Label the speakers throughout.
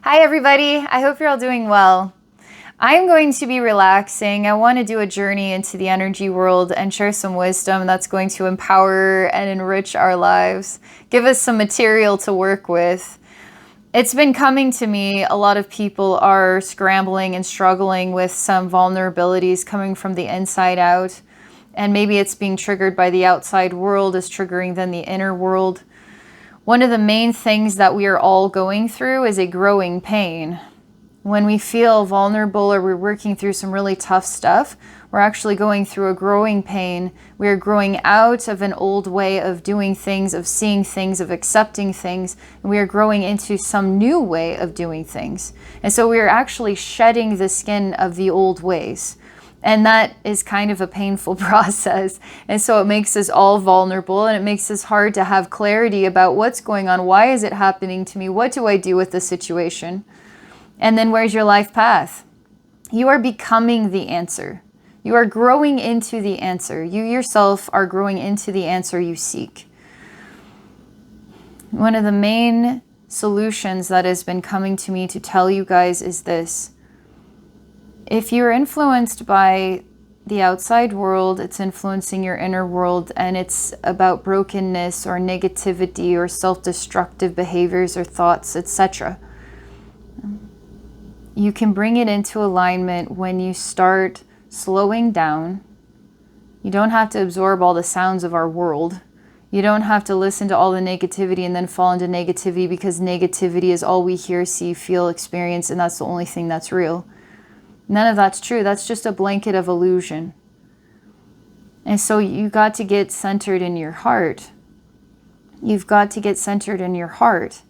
Speaker 1: Hi everybody, I hope you're all doing well. I'm going to be relaxing. I want to do a journey into the energy world and share some wisdom that's going to empower and enrich our lives, give us some material to work with. It's been coming to me, a lot of people are scrambling and struggling with some vulnerabilities coming from the inside out, and maybe it's being triggered by the outside world is triggering then the inner world. One of the main things that we are all going through is a growing pain. When we feel vulnerable or we're working through some really tough stuff, we're actually going through a growing pain. We are growing out of an old way of doing things, of seeing things, of accepting things, and we are growing into some new way of doing things. And so we are actually shedding the skin of the old ways. And that is kind of a painful process. And so it makes us all vulnerable, and it makes us hard to have clarity about what's going on. Why is it happening to me? What do I do with the situation? And then where's your life path? You are becoming the answer. You are growing into the answer. You yourself are growing into the answer you seek. One of the main solutions that has been coming to me to tell you guys is this. If you're influenced by the outside world, it's influencing your inner world, and it's about brokenness or negativity or self-destructive behaviors or thoughts, etc. You can bring it into alignment when you start slowing down. You don't have to absorb all the sounds of our world. You don't have to listen to all the negativity and then fall into negativity because negativity is all we hear, see, feel, experience, and that's the only thing that's real. None of that's true. That's just a blanket of illusion. And so you got to get centered in your heart. You've got to get centered in your heart.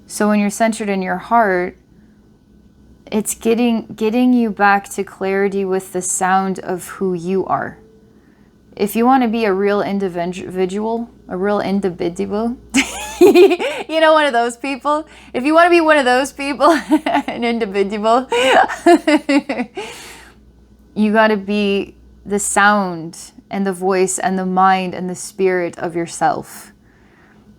Speaker 1: So when you're centered in your heart, it's getting you back to clarity with the sound of who you are. If you want to be a real individual, you know, one of those people. If you want to be one of those people, an individual, you got to be the sound and the voice and the mind and the spirit of yourself.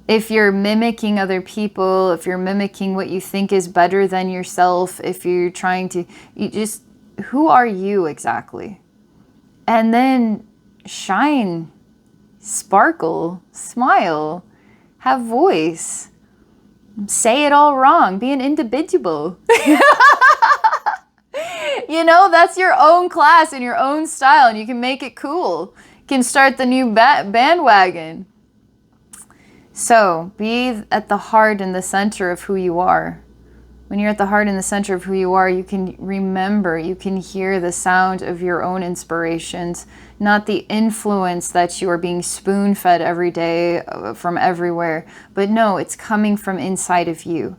Speaker 1: If you're mimicking other people, if you're mimicking what you think is better than yourself, if you're trying to, who are you exactly? And then shine, sparkle, smile, have voice, say it all wrong, be an individual. You know, that's your own class and your own style, and you can make it cool. You can start the new bandwagon. So be at the heart and the center of who you are. When you're at the heart and the center of who you are, you can remember, you can hear the sound of your own inspirations, not the influence that you are being spoon-fed every day from everywhere. But no, it's coming from inside of you.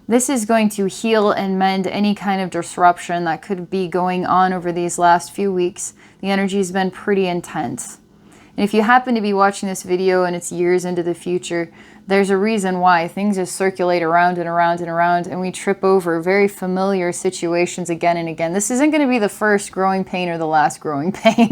Speaker 1: This is going to heal and mend any kind of disruption that could be going on over these last few weeks. The energy has been pretty intense. And if you happen to be watching this video and it's years into the future, there's a reason why. Things just circulate around and around and around, and we trip over very familiar situations again and again. This isn't going to be the first growing pain or the last growing pain.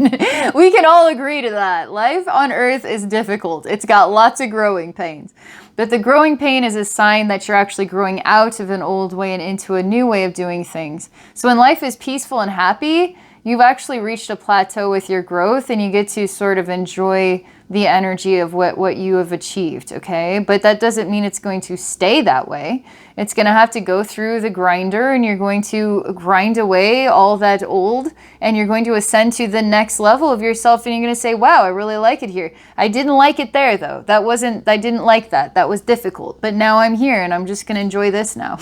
Speaker 1: We can all agree to that. Life on earth is difficult. It's got lots of growing pains. But the growing pain is a sign that you're actually growing out of an old way and into a new way of doing things. So when life is peaceful and happy, you've actually reached a plateau with your growth, and you get to sort of enjoy the energy of what you have achieved, okay? But that doesn't mean it's going to stay that way. It's going to have to go through the grinder, and you're going to grind away all that old, and you're going to ascend to the next level of yourself, and you're going to say, wow, I really like it here. I didn't like it there, though. I didn't like that. That was difficult. But now I'm here, and I'm just going to enjoy this now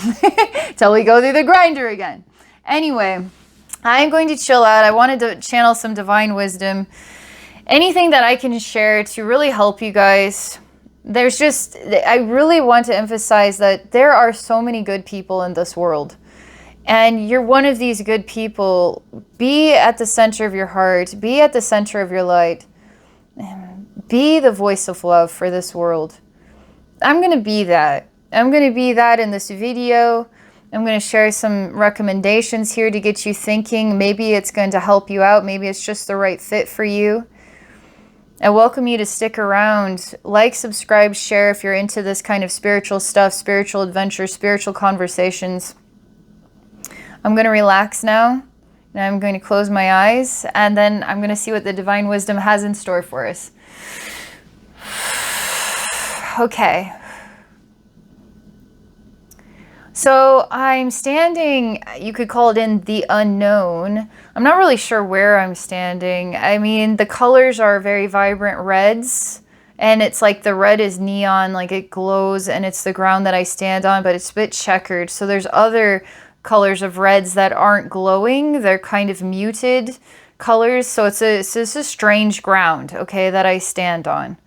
Speaker 1: till we go through the grinder again. Anyway, I'm going to chill out. I wanted to channel some divine wisdom. Anything that I can share to really help you guys. I really want to emphasize that there are so many good people in this world. And you're one of these good people. Be at the center of your heart. Be at the center of your light. Be the voice of love for this world. I'm going to be that. I'm going to be that in this video. I'm going to share some recommendations here to get you thinking. Maybe it's going to help you out. Maybe it's just the right fit for you. I welcome you to stick around, like, subscribe, share if you're into this kind of spiritual stuff, spiritual adventure, spiritual conversations. I'm going to relax now, and I'm going to close my eyes, and then I'm going to see what the divine wisdom has in store for us. Okay. So I'm standing, you could call it in the unknown. I'm not really sure where I'm standing. I mean, the colors are very vibrant reds, and it's like the red is neon, like it glows, and it's the ground that I stand on, but it's a bit checkered. So there's other colors of reds that aren't glowing. They're kind of muted colors. So it's a strange ground, okay, that I stand on.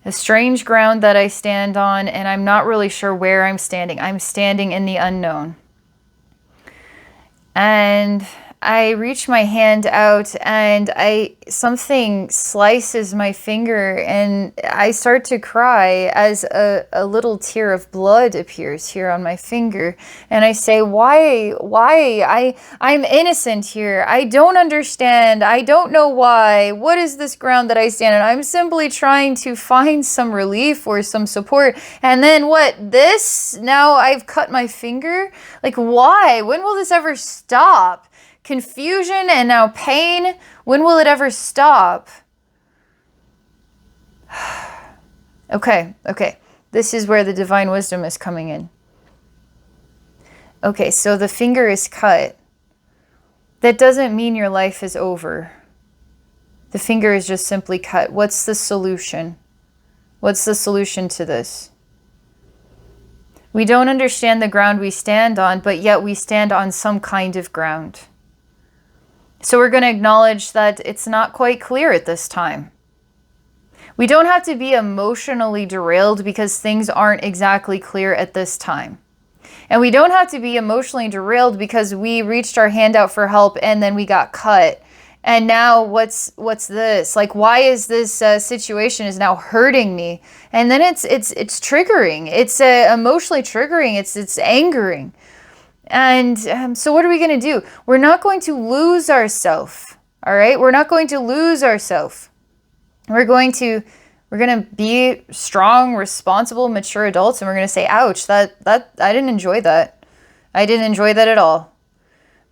Speaker 1: A strange ground that I stand on, and I'm not really sure where I'm standing. I'm standing in the unknown. And I reach my hand out, and something slices my finger, and I start to cry as a little tear of blood appears here on my finger. And I say, why? I'm innocent here. I don't understand. I don't know why. What is this ground that I stand on? I'm simply trying to find some relief or some support. And then what? This? Now I've cut my finger? Like, why? When will this ever stop? Confusion and now pain. When will it ever stop? Okay. This is where the divine wisdom is coming in. Okay, so the finger is cut. That doesn't mean your life is over. The finger is just simply cut. What's the solution? What's the solution to this? We don't understand the ground we stand on, but yet we stand on some kind of ground. So we're going to acknowledge that it's not quite clear at this time. We don't have to be emotionally derailed because things aren't exactly clear at this time. And we don't have to be emotionally derailed because we reached our hand out for help and then we got cut. And now what's this? Like, why is this situation is now hurting me? And then it's triggering. It's emotionally triggering. It's angering. And so what are we going to do? We're not going to lose ourselves. All right? We're not going to lose ourselves. We're going to be strong, responsible, mature adults, and we're going to say, ouch, that I didn't enjoy that. I didn't enjoy that at all.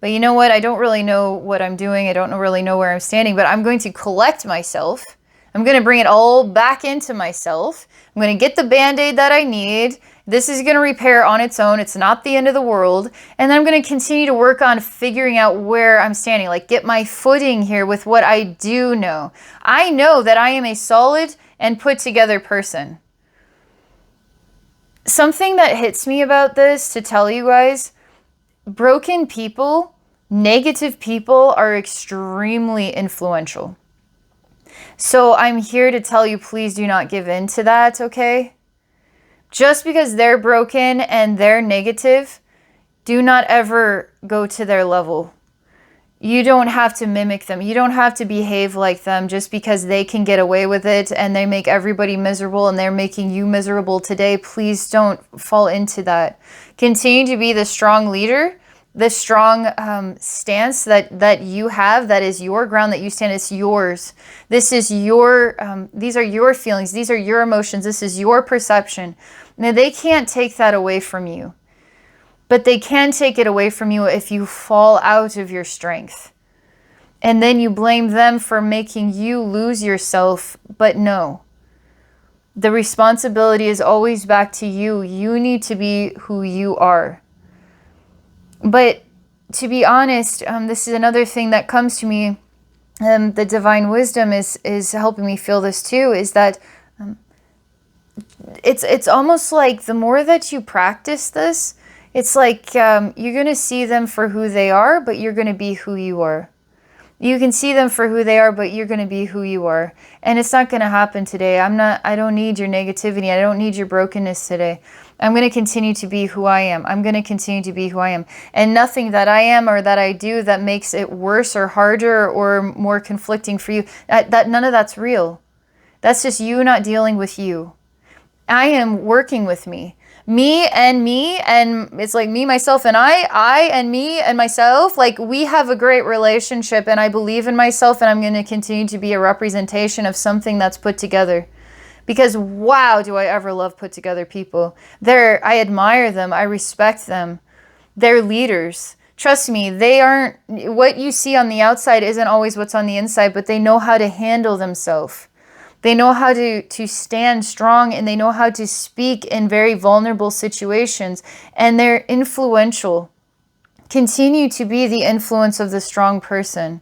Speaker 1: But you know what? I don't really know what I'm doing. I don't really know where I'm standing, but I'm going to collect myself. I'm going to bring it all back into myself. I'm going to get the Band-Aid that I need. This is going to repair on its own. It's not the end of the world. And then I'm going to continue to work on figuring out where I'm standing, like get my footing here with what I do know. I know that I am a solid and put together person. Something that hits me about this to tell you guys, broken people, negative people are extremely influential. So I'm here to tell you, please do not give in to that, okay? Just because they're broken and they're negative, do not ever go to their level. You don't have to mimic them. You don't have to behave like them just because they can get away with it and they make everybody miserable and they're making you miserable today. Please don't fall into that. Continue to be the strong leader, the strong stance that you have, that is your ground that you stand. It's yours. This is your, these are your feelings. These are your emotions. This is your perception. Now, they can't take that away from you, but they can take it away from you if you fall out of your strength. And then you blame them for making you lose yourself. But no, the responsibility is always back to you. You need to be who you are. But to be honest, this is another thing that comes to me. The divine wisdom is helping me feel this too, is that it's almost like the more that you practice this, it's like you're going to see them for who they are, but you're going to be who you are. You can see them for who they are, but you're going to be who you are. And it's not going to happen today. I don't need your negativity. I don't need your brokenness today. I'm going to continue to be who I am. I'm going to continue to be who I am. And nothing that I am or that I do that makes it worse or harder or more conflicting for you, none of that's real. That's just you not dealing with you. I am working with me. me, and it's like me, myself, and I and me and myself. Like, we have a great relationship, and I believe in myself, and I'm going to continue to be a representation of something that's put together. Because wow, do I ever love put together people. I admire them. I respect them. They're leaders. Trust me, they aren't, what you see on the outside isn't always what's on the inside, but they know how to handle themselves. They know how to stand strong, and they know how to speak in very vulnerable situations, and they're influential. Continue to be the influence of the strong person.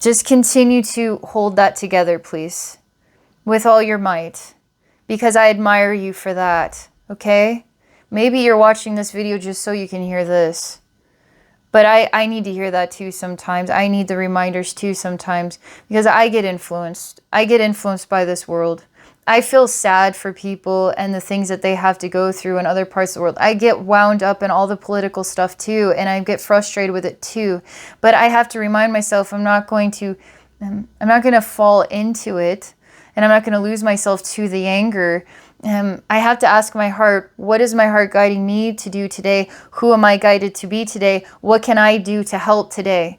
Speaker 1: Just continue to hold that together, please, with all your might, because I admire you for that, okay? Maybe you're watching this video just so you can hear this. But I need to hear that too sometimes. I need the reminders too sometimes, because I get influenced. I get influenced by this world. I feel sad for people and the things that they have to go through in other parts of the world. I get wound up in all the political stuff too, and I get frustrated with it too. But I have to remind myself I'm not going to fall into it, and I'm not going to lose myself to the anger. I have to ask my heart, what is my heart guiding me to do today? Who am I guided to be today? What can I do to help today?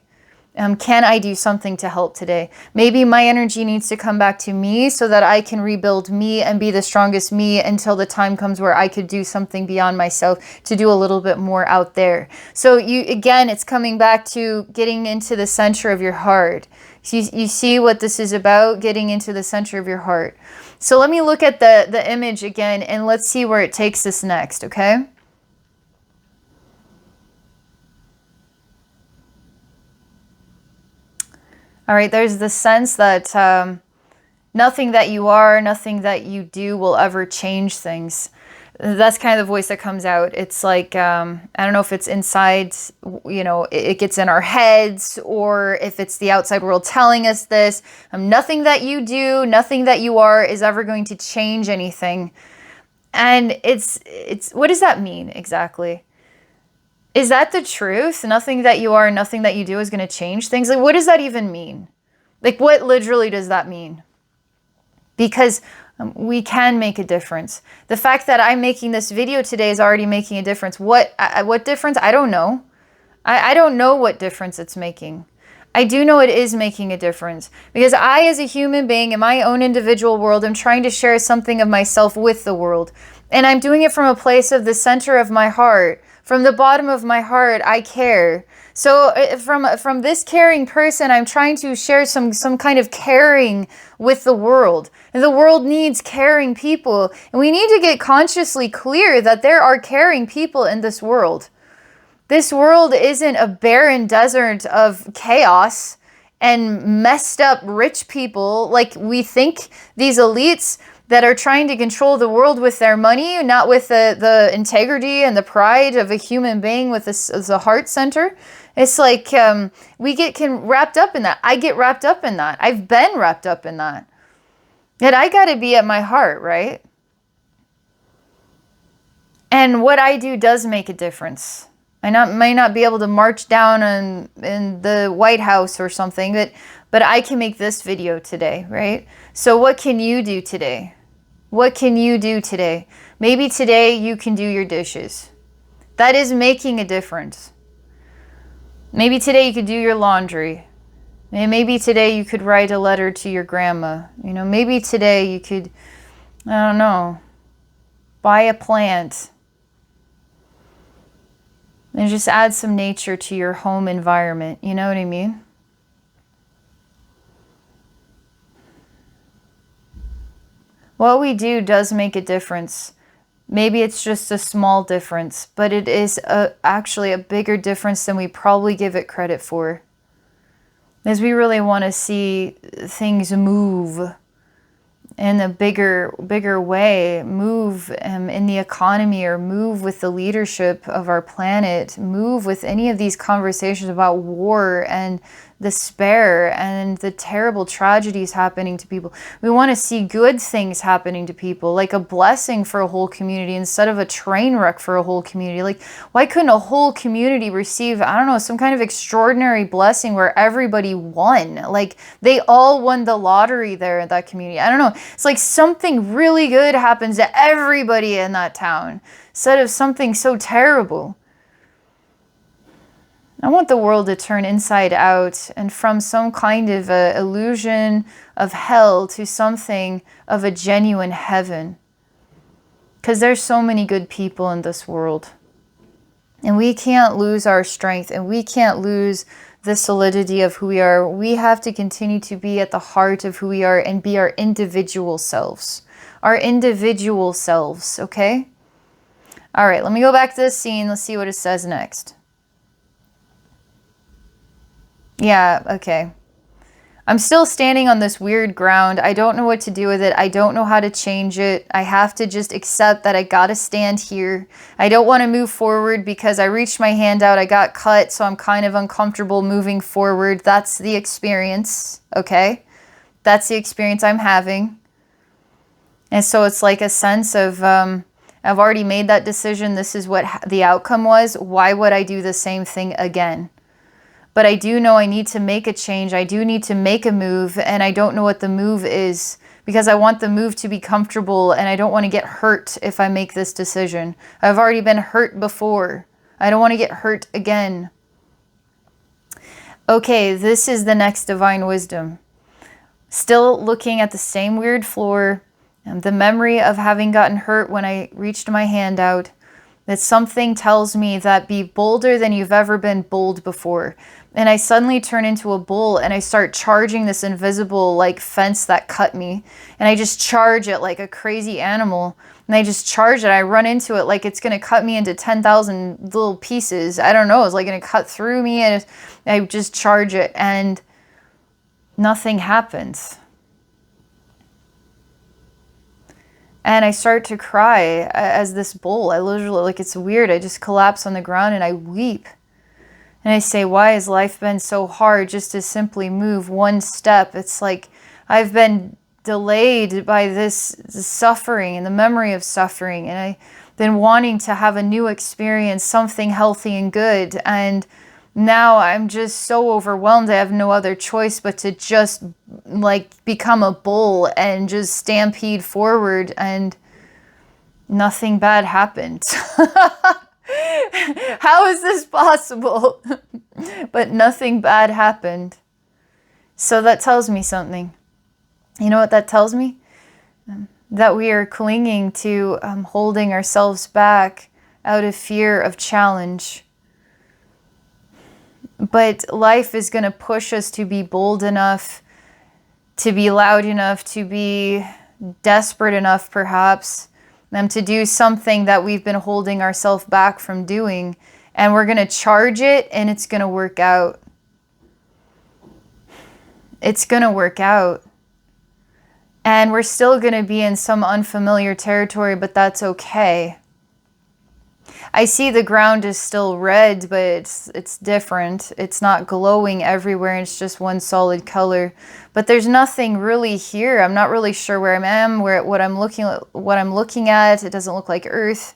Speaker 1: Can I do something to help today? Maybe my energy needs to come back to me so that I can rebuild me and be the strongest me until the time comes where I could do something beyond myself, to do a little bit more out there. So again, it's coming back to getting into the center of your heart. You see what this is about, getting into the center of your heart. So let me look at the image again, and let's see where it takes us next, okay? All right, there's the sense that nothing that you are, nothing that you do will ever change things. That's kind of the voice that comes out. It's like, I don't know if it's inside, it gets in our heads, or if it's the outside world telling us this. Nothing that you do, nothing that you are is ever going to change anything. And it's what does that mean exactly? Is that the truth? Nothing that you are, nothing that you do is going to change things? Like, what does that even mean? Like, what literally does that mean? Because we can make a difference. The fact that I'm making this video today is already making a difference. What difference? I don't know. I don't know what difference it's making. I do know it is making a difference, because I, as a human being in my own individual world, am trying to share something of myself with the world. And I'm doing it from a place of the center of my heart. From the bottom of my heart, I care. So from this caring person, I'm trying to share some kind of caring with the world. And the world needs caring people. And we need to get consciously clear that there are caring people in this world. This world isn't a barren desert of chaos and messed up rich people like we think. These elites that are trying to control the world with their money, not with the integrity and the pride of a human being with the heart center. It's like we get wrapped up in that. I get wrapped up in that. I've been wrapped up in that. Yet I got to be at my heart, right? And what I do does make a difference. I may not be able to march down in the White House or something, but I can make this video today, right? So what can you do today? What can you do today? Maybe today you can do your dishes. That is making a difference. Maybe today you could do your laundry. Maybe today you could write a letter to your grandma. Maybe today you could, I don't know, buy a plant. And just add some nature to your home environment. You know what I mean? What we do does make a difference. Maybe it's just a small difference, but it is actually a bigger difference than we probably give it credit for. As we really want to see things move in a bigger way, move in the economy, or move with the leadership of our planet, move with any of these conversations about war and despair and the terrible tragedies happening to people. We want to see good things happening to people, like a blessing for a whole community instead of a train wreck for a whole community. Like, why couldn't a whole community receive, I don't know, some kind of extraordinary blessing where everybody won? Like, they all won the lottery there in that community. I don't know. It's like something really good happens to everybody in that town instead of something so terrible. I want the world to turn inside out and from some kind of a illusion of hell to something of a genuine heaven. Because there's so many good people in this world. And we can't lose our strength and we can't lose the solidity of who we are. We have to continue to be at the heart of who we are and be our individual selves. Our individual selves, okay? All right, let me go back to this scene. Let's see what it says next. Yeah, okay. I'm still standing on this weird ground. I don't know what to do with it. I don't know how to change it. I have to just accept that I gotta stand here. I don't want to move forward because I reached my hand out. I got cut, so I'm kind of uncomfortable moving forward. That's the experience, okay? That's the experience I'm having. And so it's like a sense of, I've already made that decision. This is what the outcome was. Why would I do the same thing again? But I do know I need to make a change. I do need to make a move, and I don't know what the move is because I want the move to be comfortable and I don't want to get hurt if I make this decision. I've already been hurt before. I don't want to get hurt again. Okay, this is the next divine wisdom. Still looking at the same weird floor, and the memory of having gotten hurt when I reached my hand out. That something tells me that be bolder than you've ever been bold before. And I suddenly turn into a bull and I start charging this invisible like fence that cut me. And I just charge it like a crazy animal. And I just charge it. I run into it like it's going to cut me into 10,000 little pieces. I don't know. It's like going to cut through me. And I just charge it and nothing happens. And I start to cry as this bull. I literally, like, it's weird. I just collapse on the ground and I weep. And I say, why has life been so hard just to simply move one step? It's like I've been delayed by this suffering and the memory of suffering. And I've been wanting to have a new experience, something healthy and good. And now I'm just so overwhelmed. I have no other choice but to just like become a bull and just stampede forward, and nothing bad happened. How is this possible? But nothing bad happened. So that tells me something. You know what that tells me? That we are clinging to holding ourselves back out of fear of challenge. But life is going to push us to be bold enough, to be loud enough, to be desperate enough, perhaps, to do something that we've been holding ourselves back from doing. And we're going to charge it, and it's going to work out. It's going to work out. And we're still going to be in some unfamiliar territory, but that's okay. I see the ground is still red, but it's different. It's not glowing everywhere. It's just one solid color. But there's nothing really here. I'm not really sure where I am, what I'm looking at. It doesn't look like Earth.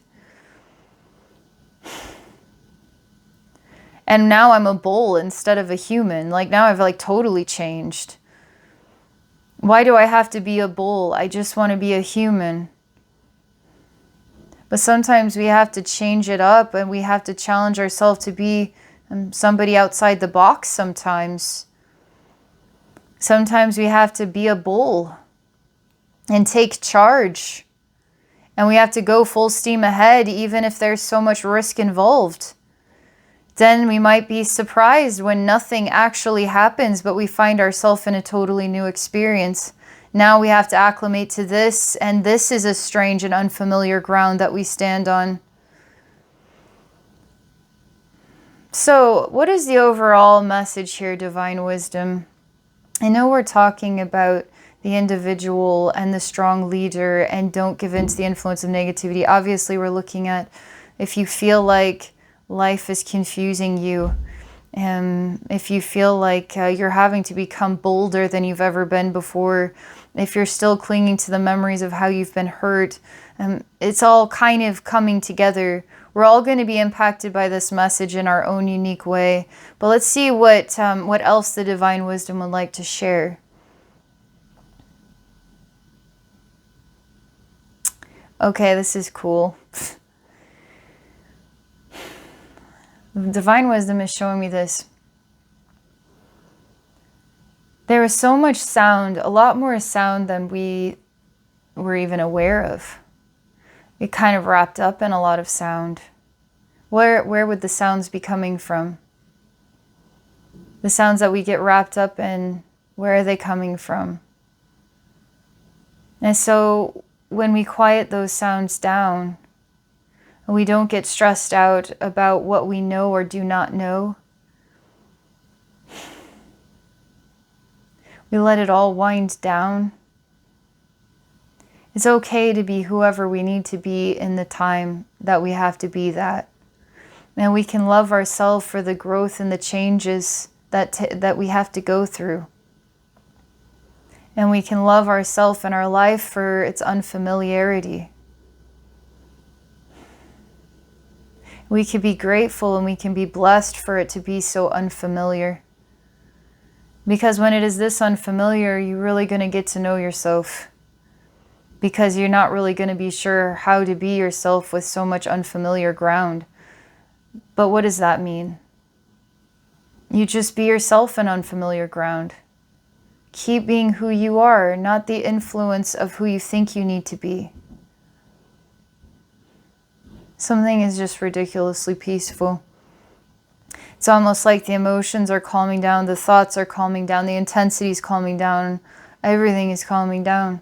Speaker 1: And now I'm a bull instead of a human. Like now I've like totally changed. Why do I have to be a bull? I just want to be a human. But sometimes we have to change it up and we have to challenge ourselves to be somebody outside the box sometimes. Sometimes we have to be a bull and take charge. And we have to go full steam ahead even if there's so much risk involved. Then we might be surprised when nothing actually happens, but we find ourselves in a totally new experience. Now we have to acclimate to this, and this is a strange and unfamiliar ground that we stand on. So, what is the overall message here, Divine Wisdom? I know we're talking about the individual and the strong leader and don't give in to the influence of negativity. Obviously, we're looking at if you feel like life is confusing you, If you feel like you're having to become bolder than you've ever been before, if you're still clinging to the memories of how you've been hurt, it's all kind of coming together. We're all going to be impacted by this message in our own unique way. But let's see what else the Divine Wisdom would like to share. Okay, this is cool. The Divine Wisdom is showing me this. There was so much sound, a lot more sound than we were even aware of. It kind of wrapped up in a lot of sound. Where would the sounds be coming from? The sounds that we get wrapped up in, where are they coming from? And so when we quiet those sounds down, and we don't get stressed out about what we know or do not know, we let it all wind down. It's okay to be whoever we need to be in the time that we have to be that. And we can love ourselves for the growth and the changes that we have to go through. And we can love ourselves and our life for its unfamiliarity. We can be grateful and we can be blessed for it to be so unfamiliar. Because when it is this unfamiliar, you're really going to get to know yourself. Because you're not really going to be sure how to be yourself with so much unfamiliar ground. But what does that mean? You just be yourself in unfamiliar ground. Keep being who you are, not the influence of who you think you need to be. Something is just ridiculously peaceful. It's almost like the emotions are calming down, the thoughts are calming down, the intensity is calming down, everything is calming down.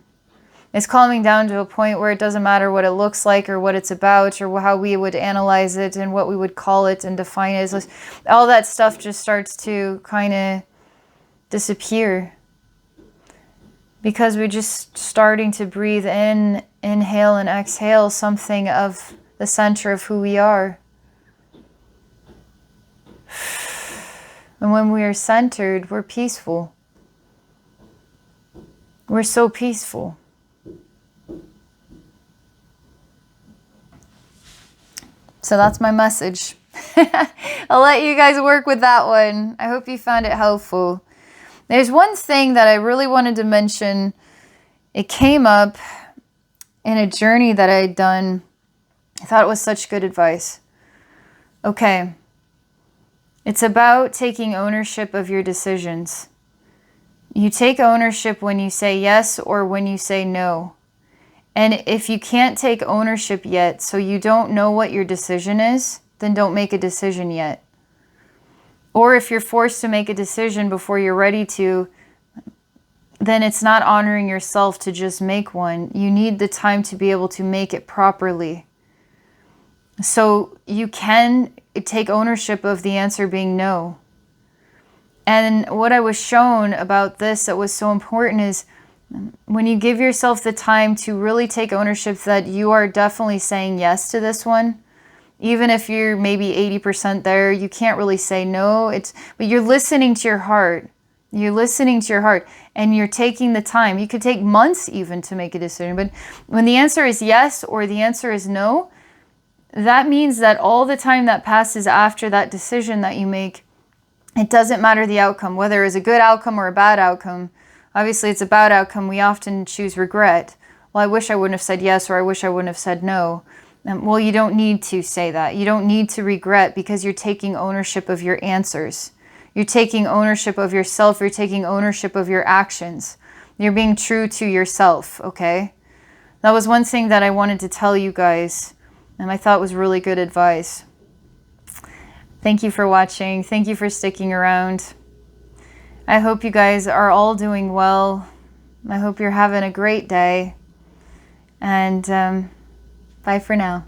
Speaker 1: It's calming down to a point where it doesn't matter what it looks like or what it's about or how we would analyze it and what we would call it and define it. As all that stuff just starts to kind of disappear. Because we're just starting to breathe in, inhale and exhale something of the center of who we are. And when we are centered, we're peaceful. We're so peaceful. So that's my message. I'll let you guys work with that one. I hope you found it helpful. There's one thing that I really wanted to mention. It came up in a journey that I had done. I thought it was such good advice. Okay. It's about taking ownership of your decisions. You take ownership when you say yes or when you say no. And if you can't take ownership yet, so you don't know what your decision is, then don't make a decision yet. Or if you're forced to make a decision before you're ready to, then it's not honoring yourself to just make one. You need the time to be able to make it properly. So you can take ownership of the answer being no. And what I was shown about this that was so important is when you give yourself the time to really take ownership that you are definitely saying yes to this one, even if you're maybe 80% there, you can't really say no. But you're listening to your heart. You're listening to your heart and you're taking the time. You could take months even to make a decision. But when the answer is yes or the answer is no, that means that all the time that passes after that decision that you make, it doesn't matter the outcome, whether it's a good outcome or a bad outcome. Obviously, it's a bad outcome. We often choose regret. Well, I wish I wouldn't have said yes, or I wish I wouldn't have said no. Well, you don't need to say that. You don't need to regret because you're taking ownership of your answers. You're taking ownership of yourself. You're taking ownership of your actions. You're being true to yourself, okay? That was one thing that I wanted to tell you guys, and I thought was really good advice. Thank you for watching. Thank you for sticking around. I hope you guys are all doing well. I hope you're having a great day. And bye for now.